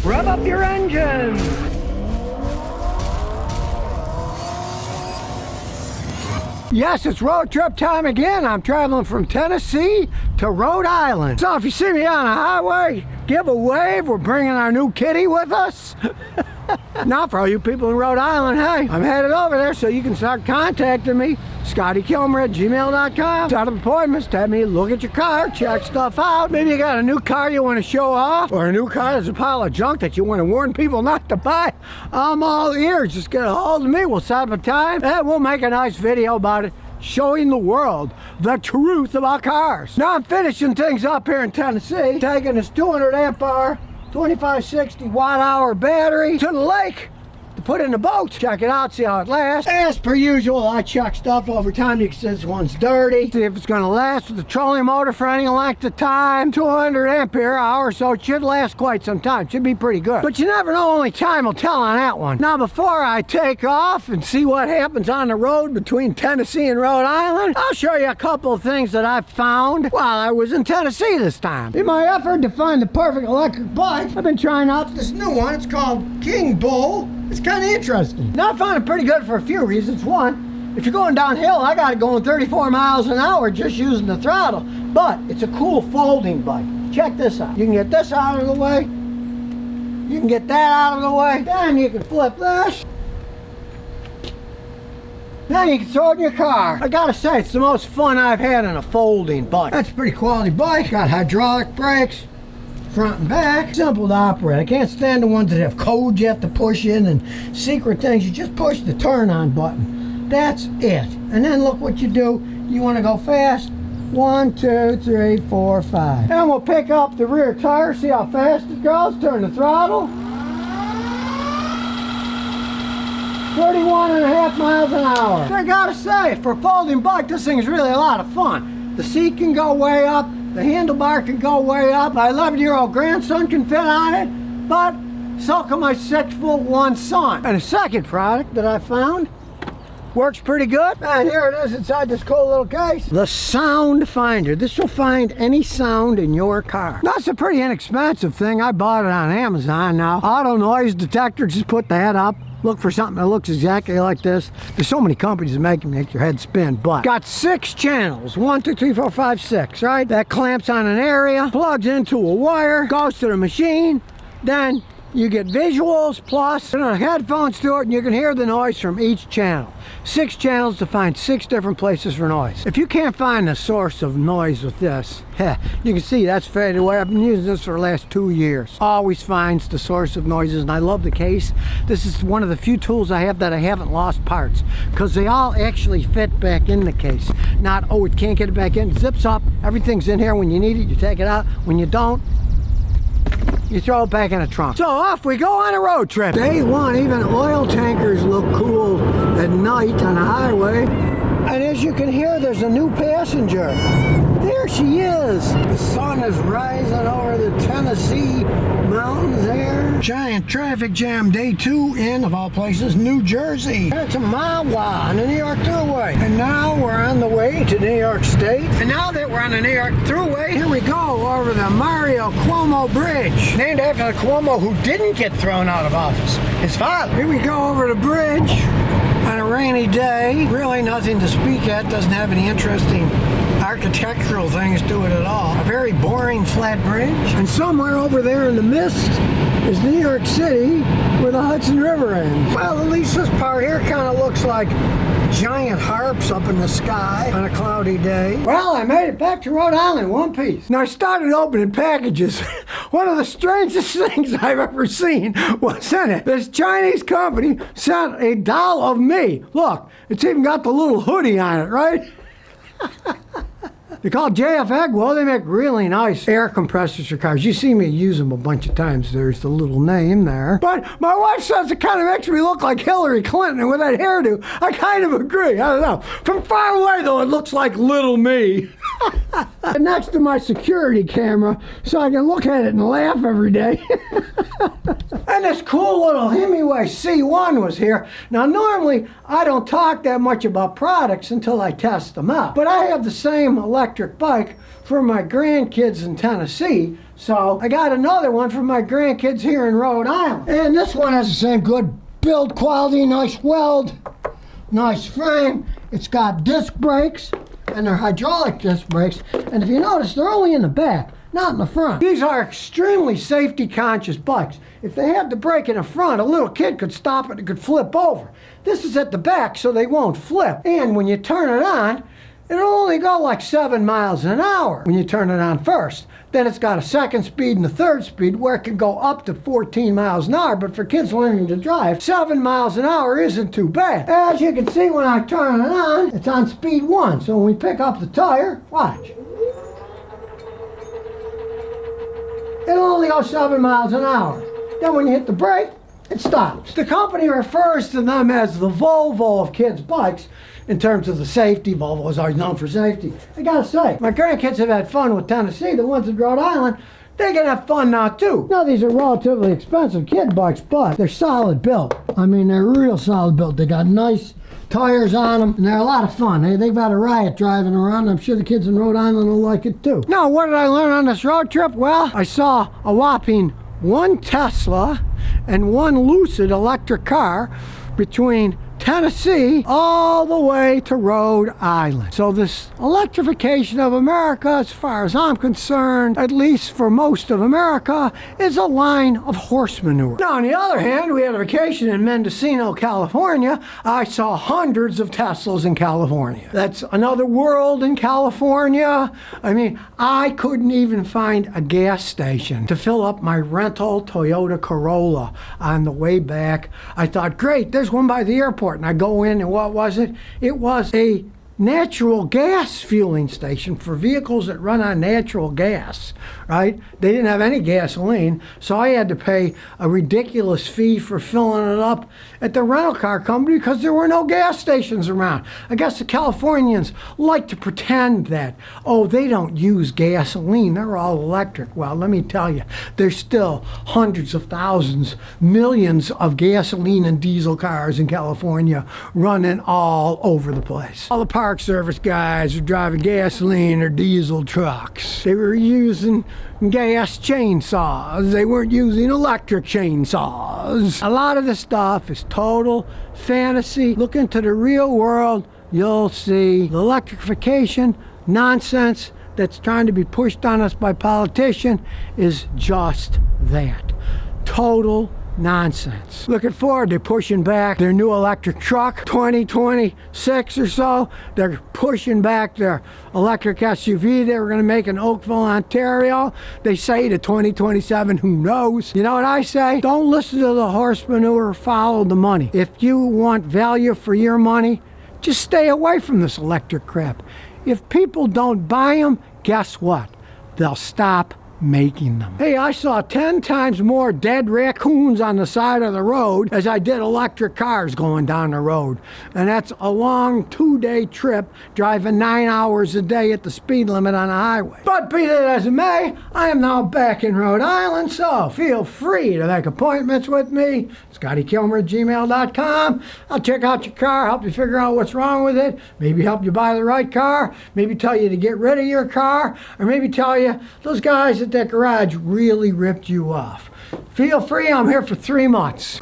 Rev up your engines. Yes, it's road trip time again. I'm traveling from Tennessee to Rhode Island. So if you see me on a highway, give a wave. We're bringing our new kitty with us. Now for all you people in Rhode Island, hey, I'm headed over there so you can start contacting me. Scotty Kilmer at gmail.com. Set up appointments, have me look at your car, check stuff out. Maybe you got a new car you want to show off, or a new car that's a pile of junk that you want to warn people not to buy. I'm all ears. Just get a hold of me. We'll set up a time and we'll make a nice video about it, showing the world the truth about cars. Now I'm finishing things up here in Tennessee, taking this 200 amp hour 2560 watt hour battery to the lake to put in the boat. Check it out, see how it lasts. As per usual, I check stuff over time. You can see this one's dirty, see if it's going to last with the trolling motor for any length of time. 200 ampere hour, so it should last quite some time. Should be pretty good, but you never know. Only time will tell on that one. Now before I take off and see what happens on the road between Tennessee and Rhode Island, I'll show you a couple of things that I found while I was in Tennessee this time. In my effort to find the perfect electric bike, I've been trying out this new one. It's called King Bull. It's kind of interesting. Now I found it pretty good for a few reasons. One, if you're going downhill, I got it going 34 miles an hour just using the throttle. But it's a cool folding bike. Check this out. You can get this out of the way. You can get that out of the way. Then you can flip this. Then you can throw it in your car. I gotta say, it's the most fun I've had in a folding bike. That's a pretty quality bike. Got hydraulic brakes, front and back, simple to operate. I can't stand the ones that have codes you have to push in and secret things. You just push the turn on button. That's it. And then look what you do. You want to go fast. 1, 2, 3, 4, 5. And we'll pick up the rear tire. See how fast it goes. Turn the throttle. 31.5 miles an hour. I gotta say, for a folding bike, this thing is really a lot of fun. The seat can go way up. The handlebar can go way up. My 11-year-old grandson can fit on it, but so can my 6'1" son. And a second product that I found works pretty good. And here it is inside this cool little case. The Sound Finder. This will find any sound in your car. That's a pretty inexpensive thing. I bought it on Amazon now. Auto noise detector, just put that up. Look for something that looks exactly like this. There's so many companies that make your head spin, but got 6 channels. 1, 2, 3, 4, 5, 6, right? That clamps on an area, plugs into a wire, goes to the machine, then you get visuals plus headphones to it, and you can hear the noise from each channel. 6 channels to find 6 different places for noise. If you can't find the source of noise with this, you can see that's faded away. I've been using this for the last 2 years. Always finds the source of noises, and I love the case. This is one of the few tools I have that I haven't lost parts, because they all actually fit back in the case. Not, oh, it can't get it back in. It zips up. Everything's in here. When you need it, you take it out. When you don't, you throw it back in a trunk. So off we go on a road trip. Day one, even oil tankers look cool at night on a highway. And as you can hear, there's a new passenger. There she is. The sun is rising over the Tennessee mountains there. Giant traffic jam, day 2 in, of all places, New Jersey. It's a Mawa on the New York Thruway. And now we're on the way to New York State. And now that we're on the New York Thruway, here we go over the Mario Cuomo Bridge. Named after the Cuomo who didn't get thrown out of office, his father. Here we go over the bridge on a rainy day. Really nothing to speak at. Doesn't have any interesting architectural things to it at all. A very boring flat bridge. And somewhere over there in the mist is New York City where the Hudson River ends. Well, at least this part here kind of looks like giant harps up in the sky on a cloudy day. Well, I made it back to Rhode Island in one piece. Now I started opening packages. One of the strangest things I've ever seen was in it. This Chinese company sent a doll of me. Look, it's even got the little hoodie on it, right? They're called JF Well, they make really nice air compressors for cars. You see me use them a bunch of times. There's the little name there. But my wife says it kind of makes me look like Hillary Clinton, and with that hairdo, I kind of agree. I don't know. From far away, though, it looks like little me. Next to my security camera so I can look at it and laugh every day. And this cool little Hway C1 was here. Now normally I don't talk that much about products until I test them out. But I have the same electric bike for my grandkids in Tennessee. So I got another one for my grandkids here in Rhode Island. And this one has the same good build quality, nice weld, nice frame. It's got disc brakes, and they're hydraulic disc brakes. And if you notice, they're only in the back, not in the front. These are extremely safety conscious bikes. If they had the brake in the front, a little kid could stop it and could flip over. This is at the back, so they won't flip. And when you turn it on, it'll only go like 7 miles an hour when you turn it on first. Then it's got a second speed and a third speed where it can go up to 14 miles an hour. But for kids learning to drive, 7 miles an hour isn't too bad. As you can see, when I turn it on, it's on speed 1. So when we pick up the tire, watch. It'll only go 7 miles an hour. Then when you hit the brake, it stops. The company refers to them as the Volvo of kids' bikes. In terms of the safety, Volvo is always known for safety. I gotta say, my grandkids have had fun with Tennessee. The ones in Rhode Island, they can have fun now too. Now these are relatively expensive kid bikes, but they're solid built. I mean, they're real solid built. They got nice tires on them, and they're a lot of fun. They've got a riot driving around. I'm sure the kids in Rhode Island will like it too. Now, what did I learn on this road trip? Well, I saw a whopping 1 Tesla and 1 Lucid electric car between Tennessee all the way to Rhode Island. So this electrification of America, as far as I'm concerned, at least for most of America, is a line of horse manure. Now, on the other hand, we had a vacation in Mendocino, California. I saw hundreds of Teslas in California. That's another world in California. I mean, I couldn't even find a gas station to fill up my rental Toyota Corolla on the way back. I thought, great, there's one by the airport. And I go in, and what was it? It was a natural gas fueling station for vehicles that run on natural gas, right? They didn't have any gasoline, so I had to pay a ridiculous fee for filling it up at the rental car company because there were no gas stations around. I guess the Californians like to pretend that, oh, they don't use gasoline, they're all electric. Well, let me tell you, there's still hundreds of thousands, millions of gasoline and diesel cars in California running all over the place. All the Park Service guys were driving gasoline or diesel trucks. They were using gas chainsaws. They weren't using electric chainsaws. A lot of the stuff is total fantasy. Look into the real world, you'll see the electrification nonsense that's trying to be pushed on us by politicians is just that. Total nonsense. Looking forward to pushing back their new electric truck, 2026 or so. They're pushing back their electric SUV they were going to make in Oakville, Ontario. They say to 2027, who knows? You know what I say? Don't listen to the horse manure, follow the money. If you want value for your money, just stay away from this electric crap. If people don't buy them, guess what? They'll stop making them. Hey, I saw 10 times more dead raccoons on the side of the road as I did electric cars going down the road. And that's a long 2-day trip driving 9 hours a day at the speed limit on the highway. But be that as it may, I am now back in Rhode Island, so feel free to make appointments with me. ScottyKilmer@gmail.com. I'll check out your car, help you figure out what's wrong with it, maybe help you buy the right car, maybe tell you to get rid of your car, or maybe tell you those guys at that garage really ripped you off. Feel free, I'm here for 3 months.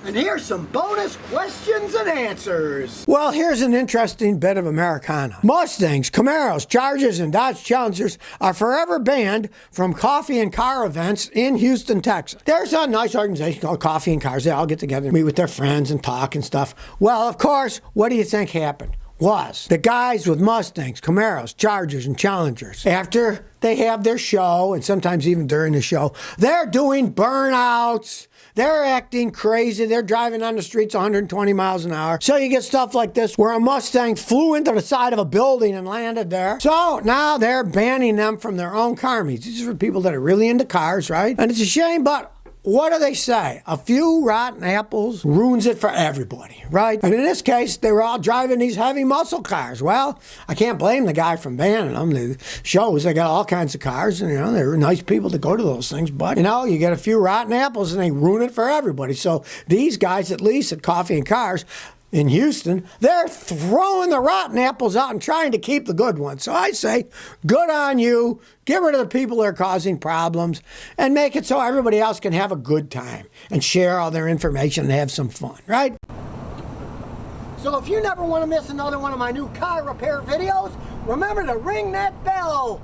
And here's some bonus questions and answers. Well, here's an interesting bit of Americana. Mustangs, Camaros, Chargers, and Dodge Challengers are forever banned from coffee and car events in Houston, Texas. There's a nice organization called Coffee and Cars. They all get together and meet with their friends and talk and stuff. Well, of course, what do you think happened? Was the guys with Mustangs, Camaros, Chargers, and Challengers, after they have their show, and sometimes even during the show, they're doing burnouts. They're acting crazy. They're driving on the streets 120 miles an hour. So you get stuff like this where a Mustang flew into the side of a building and landed there. So now they're banning them from their own car meets. These are for people that are really into cars, right? And it's a shame, but what do they say? A few rotten apples ruins it for everybody, right? And in this case, they were all driving these heavy muscle cars. Well, I can't blame the guy from banning them. The shows, they got all kinds of cars, and, they're nice people to go to those things. But, you get a few rotten apples, and they ruin it for everybody. So these guys, at least at Coffee and Cars, in Houston, they're throwing the rotten apples out and trying to keep the good ones. So I say, good on you. Get rid of the people that are causing problems and make it so everybody else can have a good time and share all their information and have some fun, right? So if you never want to miss another one of my new car repair videos, remember to ring that bell.